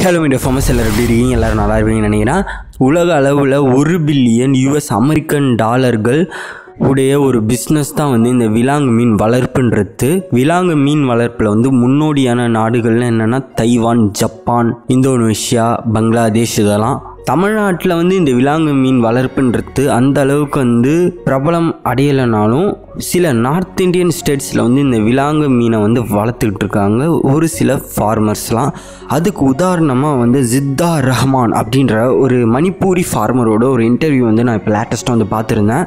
Hello media famous எல்லாரும் எப்படி இருக்கீங்க? எல்லோரும் நல்லா இருப்பீங்கன்னு நினைக்கிறேன். உலக அளவில் 1 பில்லியன் US அமெரிக்கன் டாலர்கள் உடைய ஒரு பிஸ்னஸ் தான் வந்து இந்த விலாங்கு மீன் வளர்ப்புன்றது. விலாங்கு மீன் வளர்ப்பில் வந்து முன்னோடியான நாடுகள்னு என்னென்னா தைவான், ஜப்பான், இந்தோனேஷியா, பங்களாதேஷ். இதெல்லாம் தமிழ்நாட்டில் வந்து இந்த விலாங்கு மீன் வளர்ப்புன்றது அந்த அளவுக்கு வந்து பிரபலம் அடையலைனாலும் சில நார்த் இந்தியன் ஸ்டேட்ஸில் வந்து இந்த விலாங்கு மீனை வந்து வளர்த்துக்கிட்டு இருக்காங்க ஒரு சில ஃபார்மர்ஸ்லாம். அதுக்கு உதாரணமாக வந்து ஜித்தா ரஹ்மான் அப்படின்ற ஒரு மணிப்பூரி ஃபார்மரோட ஒரு இன்டர்வியூ வந்து நான் இப்போ லேட்டஸ்ட்டாக வந்து பார்த்துருந்தேன்.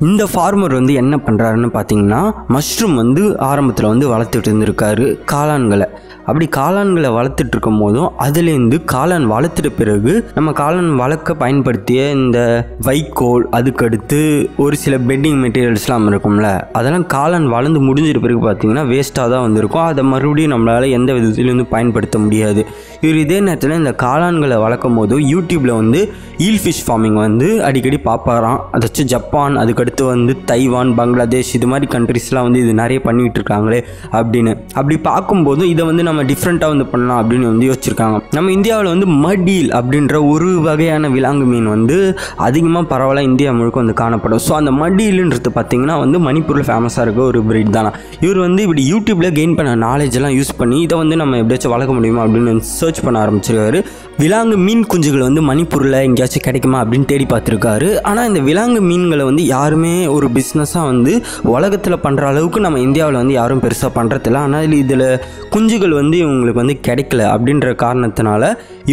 இந்த ஃபார்மர் வந்து என்ன பண்ணுறாருன்னு பார்த்தீங்கன்னா, மஷ்ரூம் வந்து ஆரம்பத்தில் வந்து வளர்த்துட்டு இருந்திருக்காரு, காளான்களை. அப்படி காளான்களை வளர்த்துட்டு இருக்கும் போதும் அதுலேருந்து காளான் வளர்த்துட்ட பிறகு நம்ம காளான் வளர்க்க பயன்படுத்திய இந்த வைக்கோல், அதுக்கடுத்து ஒரு சில பெட்டிங் மெட்டீரியல்ஸ்லாம் இருக்கும்ல, அதெல்லாம் காளான் வளர்ந்து முடிஞ்சிட்ட பிறகு பார்த்திங்கன்னா வேஸ்ட்டாக தான் வந்திருக்கும். அதை மறுபடியும் நம்மளால் எந்த விதத்துலேருந்து பயன்படுத்த முடியாது. இவர் இதே நேரத்தில் இந்த காளான்களை வளர்க்கும் போது யூடியூப்பில் வந்து ஈல் ஃபிஷ் ஃபார்மிங் வந்து அடிக்கடி பார்ப்பாராம். அதாச்சும் ஜப்பான், அதுக்கடுத்து வந்து தைவான், பங்களாதேஷ், இது மாதிரி கண்ட்ரிஸ்லாம் வந்து இது நிறைய பண்ணிகிட்டு இருக்காங்களே அப்படின்னு. அப்படி பார்க்கும்போது இதை வந்து நம்ம டிஃப்ரெண்ட்டாக வந்து பண்ணலாம் அப்படின்னு வந்து யோசிச்சிருக்காங்க. நம்ம இந்தியாவில் வந்து மடீல் அப்படின்ற ஒரு வகையான விலாங்கு மீன் வந்து அதிகமாக பரவலாக இந்தியா முழுக்க வந்து காணப்படும். ஸோ அந்த மடீலுன்றது பார்த்திங்கன்னா வந்து மணிப்பூரில் ஃபேமஸாக இருக்க ஒரு பிரீட் தானே. இவர் வந்து இப்படி யூடியூப்பில் கெயின் பண்ண நாலேஜெல்லாம் யூஸ் பண்ணி இதை வந்து நம்ம எப்படியாச்சும் வளர்க்க முடியுமா அப்படின்னு சர்ச் பண்ண ஆரம்பிச்சிருக்காரு. விலாங்கு மீன் குஞ்சுகள் வந்து மணிப்பூரில் எங்கேயாச்சும் கிடைக்குமா அப்படின்னு தேடி பார்த்துருக்காரு. ஆனால் இந்த விலாங்கு மீன்களை வந்து யாருமே ஒரு பிஸ்னஸாக வந்து உலகத்தில் பண்ணுற அளவுக்கு நம்ம இந்தியாவில் வந்து யாரும் பெருசாக பண்ணுறதில்ல. ஆனால் இதில் குஞ்சுகள் வந்து இவங்களுக்கு வந்து கிடைக்கல அப்படின்ற காரணத்தினால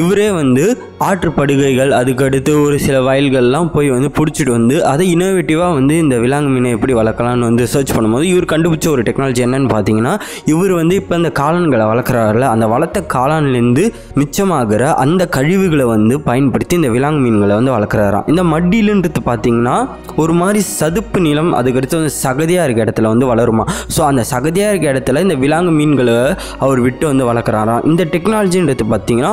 இவரே வந்து ஆற்றுப்படுகைகள், அதுக்கடுத்து ஒரு சில வயல்கள்லாம் போய் வந்து பிடிச்சிட்டு வந்து அதை இனோவேட்டிவாக வந்து இந்த விலாங்கு மீனை எப்படி வளர்க்கலான்னு வந்து சர்ச் பண்ணும்போது இவர் கண்டுபிடிச்ச ஒரு டெக்னாலஜி என்னன்னு பார்த்தீங்கன்னா, இவர் வந்து இப்போ இந்த காளான்களை வளர்க்குறாருல, அந்த வளர்த்த காளான்லேருந்து மிச்சமாகிற அந்த கழிவுகளை வந்து பயன்படுத்தி இந்த விலாங்கு மீன்களை வந்து வளர்க்குறாராம். இந்த மட்டிலுன்றது பார்த்தீங்கன்னா ஒரு மாதிரி சதுப்பு நிலம், அதுக்கடுத்து வந்து சகதியாக இருக்க இடத்துல வந்து வளருமா. ஸோ அந்த சகதியாக இருக்க இடத்துல இந்த விலாங்கு மீன்களை அவர் விட்டு வந்து வளர்க்குறாராம். இந்த டெக்னாலஜின்றது பார்த்தீங்கன்னா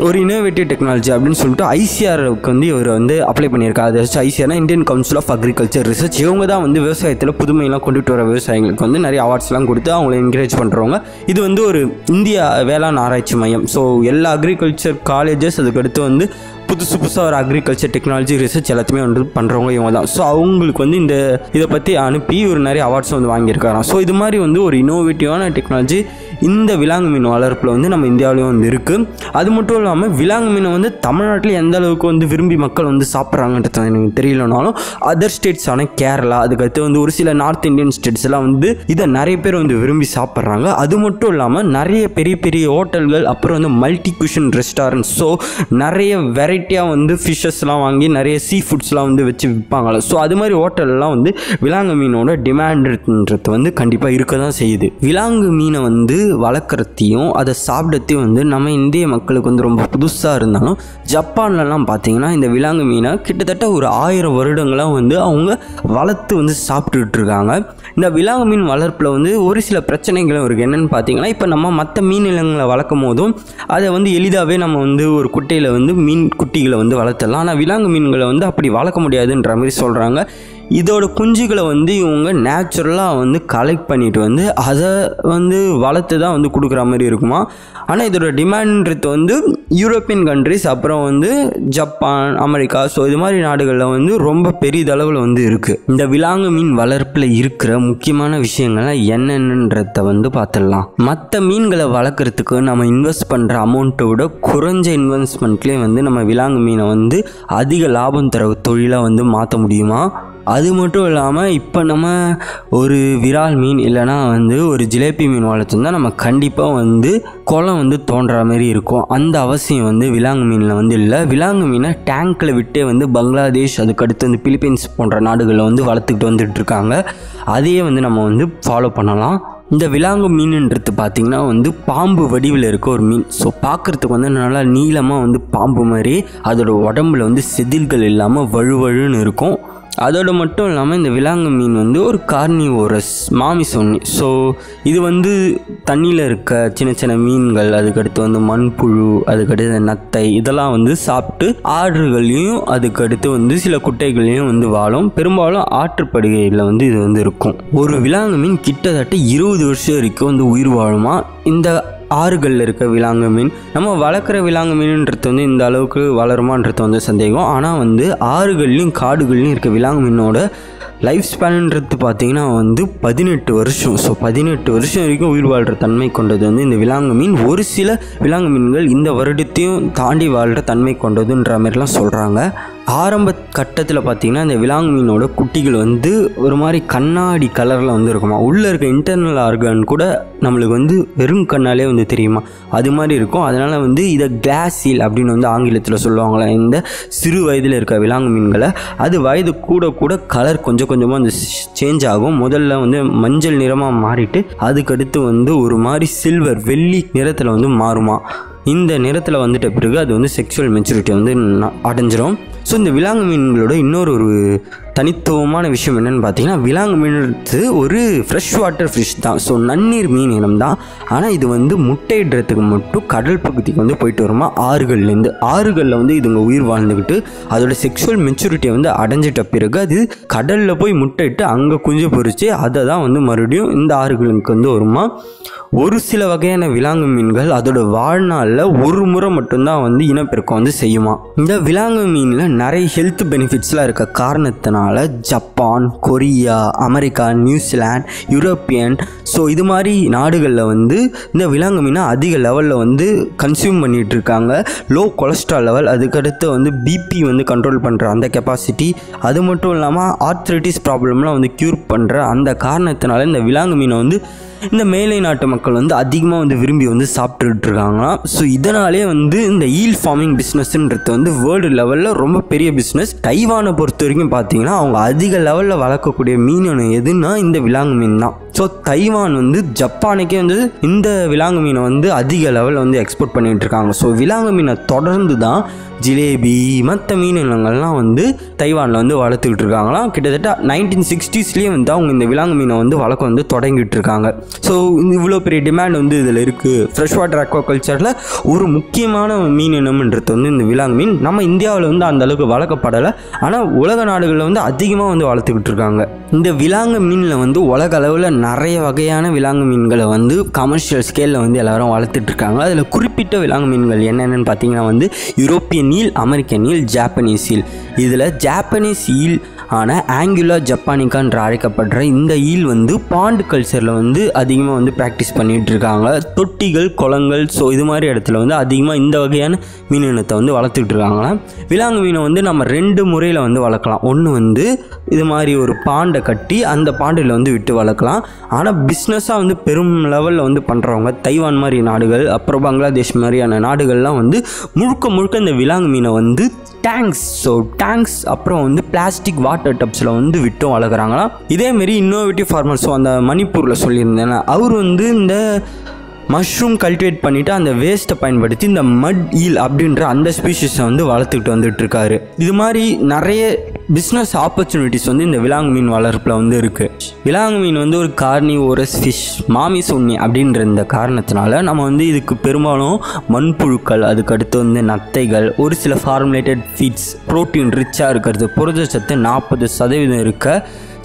ஒரு இனோவேட்டிவ் டெக்னாலஜி அப்படின்னு சொல்லிட்டு ஐசிஆருக்கு வந்து இவர் வந்து அப்ளை பண்ணியிருக்காரு. அது ஐசிஆர்னா Indian council of agriculture research. இவங்க தான் வந்து விவசாயத்தில் புதுமையெல்லாம் கொண்டுட்டு வர விவசாயிகளுக்கு வந்து நிறைய அவார்ட்ஸ்லாம் கொடுத்து அவங்கள என்கரேஜ் பண்ணுறவங்க. இது வந்து ஒரு இந்திய வேளாண் ஆராய்ச்சி மையம். ஸோ எல்லா அக்ரிகல்ச்சர் காலேஜஸ், அதுக்கடுத்து வந்து புதுசாக ஒரு அக்ரிகல்ச்சர் டெக்னாலஜி ரிசர்ச் எல்லாத்தையுமே வந்து பண்ணுறவங்க இவங்க தான். ஸோ அவங்களுக்கு வந்து இதை பற்றி அனுப்பி ஒரு நிறைய அவார்ட்ஸ் வந்து வாங்கியிருக்காராம். ஸோ இது மாதிரி வந்து ஒரு இனோவேட்டிவான டெக்னாலஜி இந்த விலாங்கு மீன் வளர்ப்பில் வந்து நம்ம இந்தியாவிலையும் வந்து இருக்குது. அது மட்டும் இல்லாமல் விலாங்கு மீனை வந்து தமிழ்நாட்டில் எந்த அளவுக்கு வந்து விரும்பி மக்கள் வந்து சாப்பிட்றாங்கன்றது எனக்கு தெரியலனாலும் அதர் ஸ்டேட்ஸான கேரளா, அதுக்கடுத்து வந்து ஒரு சில நார்த் இந்தியன் ஸ்டேட்ஸ் எல்லாம் வந்து இதை நிறைய பேர் வந்து விரும்பி சாப்பிட்றாங்க. அது மட்டும் இல்லாமல் நிறைய பெரிய பெரிய ஹோட்டல்கள், அப்புறம் வந்து மல்டி குஷன் ரெஸ்டாரண்ட்ஸ், ஸோ நிறைய வெரைட்டியாக வந்து ஃபிஷ்ஷஸ்லாம் வாங்கி நிறைய சீ ஃபுட்ஸ்லாம் வந்து வச்சு விற்பாங்களே. ஸோ அது மாதிரி ஹோட்டல்லாம் வந்து விலாங்கு மீனோட டிமாண்டுன்றது வந்து கண்டிப்பாக இருக்க தான் செய்யுது. விலாங்கு மீனை வந்து வளர்க்குறதையும் அதை சாப்பிடத்தையும் வந்து நம்ம இந்திய மக்களுக்கு வந்து ரொம்ப புதுசாக இருந்தாலும் ஜப்பான்லலாம் பார்த்தீங்கன்னா இந்த விலாங்கு மீனை கிட்டத்தட்ட ஒரு 1000 வருடங்களாக வந்து அவங்க வளர்த்து வந்து சாப்பிட்டுட்டு இருக்காங்க. இந்த விலாங்கு மீன் வளர்ப்பில் வந்து ஒரு சில பிரச்சனைகளும் இருக்குது. என்னென்னு பார்த்தீங்கன்னா, இப்போ நம்ம மற்ற மீன் இனங்களை வளர்க்கும் போதும் அதை வந்து எளிதாகவே நம்ம வந்து ஒரு குட்டையில் வந்து மீன் குட்டிகளை வந்து வளர்த்துடலாம். ஆனால் விலாங்கு மீன்களை வந்து அப்படி வளர்க்க முடியாதுன்ற மாதிரி சொல்கிறாங்க. இதோட குஞ்சுகளை வந்து இவங்க நேச்சுரலாக வந்து கலெக்ட் பண்ணிட்டு வந்து அதை வந்து வளர்த்து தான் வந்து கொடுக்குற மாதிரி இருக்குமா. ஆனால் இதோட டிமாண்ட்ன்றது வந்து யூரோப்பியன் கண்ட்ரிஸ், அப்புறம் வந்து ஜப்பான், அமெரிக்கா, ஸோ இது மாதிரி நாடுகளில் வந்து ரொம்ப பெரிதளவில் வந்து இருக்குது. இந்த விலாங்கு மீன் வளர்ப்பில் இருக்கிற முக்கியமான விஷயங்கள்லாம் என்னென்னன்றதை வந்து பார்த்துடலாம். மற்ற மீன்களை வளர்க்குறதுக்கு நம்ம இன்வெஸ்ட் பண்ணுற அமௌண்ட்டை விட குறைஞ்ச இன்வெஸ்ட்மெண்ட்லேயே வந்து நம்ம விலாங்கு மீனை வந்து அதிக லாபம் தர தொழிலாக வந்து மாற்ற முடியுமா. அது மட்டும் இல்லாமல் இப்போ நம்ம ஒரு விரால் மீன் இல்லைனா வந்து ஒரு ஜிலேபி மீன் வளர்த்துருந்தா நம்ம கண்டிப்பாக வந்து குளம் வந்து தோன்ற மாதிரி இருக்கும். அந்த அவசியம் வந்து விலாங்கு மீனில் வந்து இல்லை. விலாங்கு மீனை டேங்க்கில் விட்டே வந்து பங்களாதேஷ், அதுக்கடுத்து வந்து பிலிப்பைன்ஸ் போன்ற நாடுகளில் வந்து வளர்த்துக்கிட்டு வந்துட்டு இருக்காங்க. அதையே வந்து நம்ம வந்து ஃபாலோ பண்ணலாம். இந்த விலாங்கு மீனுன்றது பார்த்திங்கன்னா வந்து பாம்பு வடிவில் இருக்க ஒரு மீன். ஸோ பார்க்குறதுக்கு வந்து நல்லா நீளமாக வந்து பாம்பு மாதிரி, அதோட உடம்புல வந்து செதில்கள் இல்லாமல் வழுவழுன்னு இருக்கும். அதோடு மட்டும் இல்லாமல் இந்த விலாங்கு மீன் வந்து ஒரு கார்னிவோரஸ் மாமிசொன்னி. ஸோ இது வந்து தண்ணியில் இருக்க சின்ன சின்ன மீன்கள், அதுக்கடுத்து வந்து மண்புழு, அதுக்கடுத்து நத்தை, இதெல்லாம் வந்து சாப்பிட்டு ஆறுகளையும் அதுக்கடுத்து வந்து சில குட்டைகளையும் வந்து வாழும். பெரும்பாலும் ஆற்றுப்படுகையில் வந்து இது வந்து இருக்கும். ஒரு விலாங்கு மீன் கிட்டத்தட்ட 20 வருஷம் வரைக்கும் வந்து உயிர் வாழுமா. இந்த ஆறுகளில் இருக்க விலாங்கு மீன். நம்ம வளர்க்குற விலாங்கு மீன்ன்றது வந்து இந்த அளவுக்கு வளருமான்றது வந்து சந்தேகம். ஆனால் வந்து ஆறுகள்லையும் காடுகள்லையும் இருக்க விலாங்கு மீனோட லைஃப் ஸ்பேனுன்றது பார்த்திங்கன்னா வந்து 18 வருஷம். ஸோ 18 வருஷம் வரைக்கும் உயிர் வாழ்கிற தன்மை கொண்டது வந்து இந்த விலாங்கு மீன். ஒரு சில விலாங்கு மீன்கள் இந்த வருடத்தையும் தாண்டி வாழ்கிற தன்மை கொண்டதுன்ற மாதிரிலாம் சொல்கிறாங்க. ஆரம்ப கட்டத்தில் பார்த்திங்கன்னா இந்த விலாங்கு மீனோட குட்டிகள் வந்து ஒரு மாதிரி கண்ணாடி கலரில் வந்து இருக்குமா. உள்ளே இருக்க இன்டர்னல் ஆர்கன் கூட நம்மளுக்கு வந்து வெறும் கண்ணாலே வந்து தெரியுமா, அது மாதிரி இருக்கும். அதனால் வந்து இதை கிளாஸ் சீல் அப்படின்னு வந்து ஆங்கிலத்தில் சொல்லுவாங்களே இந்த சிறு வயதில் இருக்க விலாங்கு மீன்களை. அது வயது கூட கூட கலர் கொஞ்சம் கொஞ்சமாக வந்து சேஞ்ச் ஆகும். முதல்ல வந்து மஞ்சள் நிறமாக மாறிட்டு அதுக்கடுத்து வந்து ஒரு மாதிரி சில்வர் வெள்ளி நிறத்தில் வந்து மாறுமா. இந்த நிறத்தில் வந்துட்ட பிறகு அது வந்து செக்ஷுவல் மெச்சூரிட்டி வந்து அடைஞ்சிரும். ஸோ இந்த விலாங்கு மீன்களோட இன்னொரு தனித்துவமான விஷயம் என்னென்னு பார்த்தீங்கன்னா, விலாங்கு மீன்றது ஒரு ஃப்ரெஷ் வாட்டர் ஃபிஷ் தான். ஸோ நன்னீர் மீன் இனம் தான். ஆனால் இது வந்து முட்டையிடுறதுக்கு மட்டும் கடல் பகுதிக்கு வந்து போயிட்டு வருமா ஆறுகள்லேருந்து. ஆறுகளில் வந்து இதுங்க உயிர் வாழ்ந்துக்கிட்டு அதோட செக்ஷுவல் மெச்சூரிட்டியை வந்து அடைஞ்சிட்ட பிறகு அது கடலில் போய் முட்டையிட்டு அங்கே குஞ்சு பொறிச்சு அதை தான் வந்து மறுபடியும் இந்த ஆறுகளுக்கு வந்து வருமா. ஒரு சில வகையான விலாங்கு மீன்கள் அதோட வாழ்நாளில் ஒரு முறை மட்டும்தான் வந்து இனப்பெருக்கம் வந்து செய்யுமா. இந்த விலாங்கு மீனில் நிறைய ஹெல்த் பெனிஃபிட்ஸ்லாம் இருக்க காரணத்தினால Japan, Korea, America, New Zealand, European so இது மாதிரி நாடுகளில் வந்து இந்த விலாங்கு மீனை அதிக லெவலில் வந்து கன்சியூம் பண்ணிகிட்டு இருக்காங்க. லோ கொலஸ்ட்ரால் லெவல், அதுக்கடுத்து வந்து பிபி வந்து கண்ட்ரோல் பண்ணுற அந்த கெப்பாசிட்டி, அது மட்டும் இல்லாமல் ஆர்த்ரைட்டிஸ் ப்ராப்ளம்லாம் வந்து க்யூர் பண்ணுற அந்த காரணத்தினால இந்த விலாங்கு மீனை வந்து இந்த மேலை நாட்டு மக்கள் வந்து அதிகமாக வந்து விரும்பி வந்து சாப்பிட்டுட்டு இருக்காங்களாம். ஸோ இதனாலே வந்து இந்த ஈல் ஃபார்மிங் பிஸ்னஸ்ன்றது வந்து வேர்ல்டு லெவலில் ரொம்ப பெரிய பிஸ்னஸ். தைவானை பொறுத்த வரைக்கும் பார்த்தீங்கன்னா அவங்க அதிக லெவலில் வளர்க்கக்கூடிய மீன் எதுன்னா இந்த விலாங்கு மீன் தான். ஸோ தைவான் வந்து ஜப்பானுக்கே வந்து இந்த விலாங்கு மீனை வந்து அதிக லெவலில் வந்து எக்ஸ்போர்ட் பண்ணிகிட்டு இருக்காங்க. ஸோ விலாங்கு மீனை தொடர்ந்து தான் ஜிலேபி மற்ற மீன் இனங்கள்லாம் வந்து தைவானில் வந்து வளர்த்துக்கிட்டு இருக்காங்களாம். கிட்டத்தட்ட 1960s வந்து அவங்க இந்த விலாங்கு மீனை வந்து வளர்க்க வந்து தொடங்கிட்டு இருக்காங்க. ஸோ இவ்வளோ பெரிய டிமாண்ட் வந்து இதில் இருக்குது. ஃப்ரெஷ் வாட்டர் அக்வாகல்ச்சரில் ஒரு முக்கியமான மீன் இனம்ன்றது வந்து இந்த விலாங்கு மீன். நம்ம இந்தியாவில் வந்து அந்தளவுக்கு வளர்க்கப்படலை, ஆனால் உலக நாடுகளில் வந்து அதிகமாக வந்து வளர்த்துக்கிட்டு இருக்காங்க. இந்த விலாங்கு மீனில் வந்து உலக அளவில் நிறைய வகையான விலாங்கு மீன்களை வந்து கமர்ஷியல் ஸ்கேலில் வந்து எல்லோரும் வளர்த்துட்ருக்காங்க. அதில் குறிப்பிட்ட விலாங்கு மீன்கள் என்னென்னு பார்த்தீங்கன்னா வந்து European eel, American eel, Japanese eel. இதில் ஜாப்பனீஸ் ஈல் ஆன ஆங்குலா ஜப்பானிக்கான்ற அழைக்கப்படுற இந்த ஈல் வந்து பாண்டு கல்ச்சரில் வந்து அதிகமாக வந்து ப்ராக்டிஸ் பண்ணிகிட்டு இருக்காங்க. தொட்டிகள், குளங்கள் ஸோ இது மாதிரி இடத்துல வந்து அதிகமாக இந்த வகையான மீன் இனத்தை வந்து வளர்த்துக்கிட்டு இருக்காங்களாம். விலாங்கு மீனை வந்து நம்ம 2 முறையில் வந்து வளர்க்கலாம். ஒன்று வந்து இது மாதிரி ஒரு பாண்டை கட்டி அந்த பாண்டில் வந்து விட்டு வளர்க்கலாம். ஆனால் பிஸ்னஸாக வந்து பெரும் லெவலில் வந்து பண்ணுறவங்க தைவான் மாதிரி நாடுகள், அப்புறம் பங்களாதேஷ் மாதிரியான நாடுகள்லாம் வந்து முழுக்க இந்த விலாங்கு மீனை வந்து டேங்க்ஸ் அப்புறம் வந்து பிளாஸ்டிக் வாட்டர் டப்ஸில் வந்து விட்டும் வளர்க்குறாங்களாம். இதேமாரி இன்னோவேட்டிவ் ஃபார்மர்ஸ் அந்த மணிப்பூரில் சொல்லியிருந்தேன், அவர் வந்து இந்த மஷ்ரூம் கல்டிவேட் பண்ணிவிட்டு அந்த வேஸ்ட்டை பயன்படுத்தி இந்த மட் ஈல் அப்படின்ற அந்த ஸ்பீஷீஸை வந்து வளர்த்துக்கிட்டு வந்துட்டுருக்காரு. இது மாதிரி நிறைய பிஸ்னஸ் ஆப்பர்ச்சுனிட்டிஸ் வந்து இந்த விலாங்கு மீன் வளர்ப்பில் வந்து இருக்குது. விலாங்கு மீன் வந்து ஒரு கார்னிவோரஸ் ஃபிஷ், மாமிச உண்ணி அப்படின்ற இந்த காரணத்தினால நம்ம வந்து இதுக்கு பெரும்பாலும் மண்புழுக்கள், அதுக்கடுத்து வந்து நத்தைகள், ஒரு சில ஃபார்முலேட்டட் ஃபீட்ஸ், ப்ரோட்டீன் ரிச்சாக இருக்கிறது, புரதச்சத்து 40% இருக்க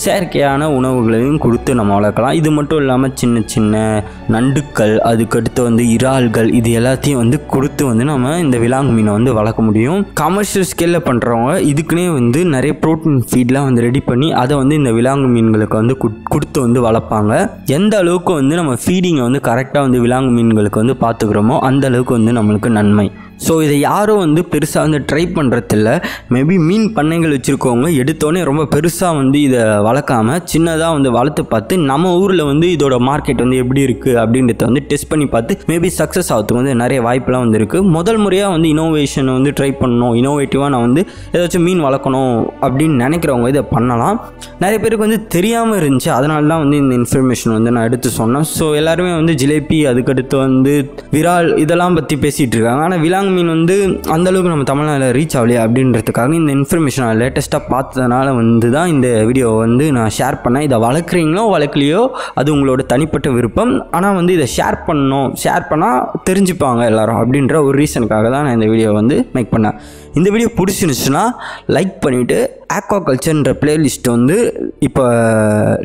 செயற்கையான உணவுகளையும் கொடுத்து நம்ம வளர்க்கலாம். இது மட்டும் இல்லாமல் சின்ன சின்ன நண்டுக்கள், அதுக்கடுத்து வந்து இறால்கள், இது எல்லாத்தையும் வந்து கொடுத்து வந்து நம்ம இந்த விலாங்கு மீனை வந்து வளர்க்க முடியும். கமர்ஷியல் ஸ்கேலில் பண்ணுறவங்க இதுக்குன்னே வந்து நிறைய ப்ரோட்டீன் ஃபீட்லாம் வந்து ரெடி பண்ணி அதை வந்து இந்த விலாங்கு மீன்களுக்கு வந்து கொடுத்து வந்து வளர்ப்பாங்க. எந்த அளவுக்கு வந்து நம்ம ஃபீடிங்கை வந்து கரெக்டாக வந்து விலாங்கு மீன்களுக்கு வந்து பார்த்துக்கிறோமோ அந்த அளவுக்கு வந்து நம்மளுக்கு நன்மை. ஸோ இதை யாரும் வந்து பெருசாக வந்து ட்ரை பண்ணுறதில்ல. மேபி மீன் பண்ணைகள் வச்சுருக்கவங்க எடுத்தோடனே ரொம்ப பெருசாக வந்து இதை வளர்க்காமல் சின்னதாக வந்து வளர்த்து பார்த்து நம்ம ஊரில் வந்து இதோட மார்க்கெட் வந்து எப்படி இருக்குது அப்படின்றத வந்து டெஸ்ட் பண்ணி பார்த்து மேபி சக்ஸஸ் ஆகிறதுக்கு வந்து நிறைய வாய்ப்பெலாம் வந்து இருக்குது. முதல் முறையாக வந்து இனோவேஷனை வந்து ட்ரை பண்ணணும், இனோவேட்டிவாக நான் வந்து ஏதாச்சும் மீன் வளர்க்கணும் அப்படின்னு நினைக்கிறவங்க இதை பண்ணலாம். நிறைய பேருக்கு வந்து தெரியாமல் இருந்துச்சு, அதனால தான் வந்து இந்த இன்ஃபர்மேஷன் வந்து நான் எடுத்து சொன்னேன். ஸோ எல்லாருமே வந்து ஜிலேபி, அதுக்கடுத்து வந்து விரால் இதெல்லாம் பற்றி பேசிகிட்டு இருக்காங்க. ஆனால் விலாங்கு விலாங்கு மீன் வந்து அந்தளவுக்கு நம்ம தமிழ்நாட்டில் ரீச் ஆகலையே அப்படின்றதுக்காக இந்த இன்ஃபர்மேஷன் நான் லேட்டஸ்ட்டாக பார்த்ததுனால வந்து தான் இந்த வீடியோவை வந்து நான் ஷேர் பண்ணேன். இதை வளர்க்குறீங்களோ வளர்க்கலையோ அது உங்களோட தனிப்பட்ட விருப்பம். ஆனால் வந்து இதை ஷேர் பண்ணால் தெரிஞ்சுப்பாங்க எல்லோரும் அப்படின்ற ஒரு ரீசனுக்காக தான் நான் இந்த வீடியோ வந்து மேக் பண்ணேன். இந்த வீடியோ பிடிச்சிருந்துச்சுன்னா லைக் பண்ணிவிட்டு ஆக்வாகல்ச்சர்ன்ற பிளேலிஸ்ட் வந்து இப்போ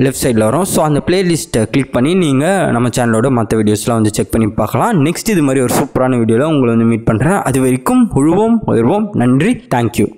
லெஃப்ட் சைடில் வரும். ஸோ அந்த பிளேலிஸ்ட்டை கிளிக் பண்ணி நீங்கள் நம்ம சேனலோட மற்ற வீடியோஸ்லாம் வந்து செக் பண்ணி பார்க்கலாம். நெக்ஸ்ட் இது மாதிரி ஒரு சூப்பரான வீடியோவில் உங்களை வந்து மீட் பண்ணுறேன். அது வரைக்கும் உழுவோம் உயர்வோம். நன்றி. தேங்க்யூ.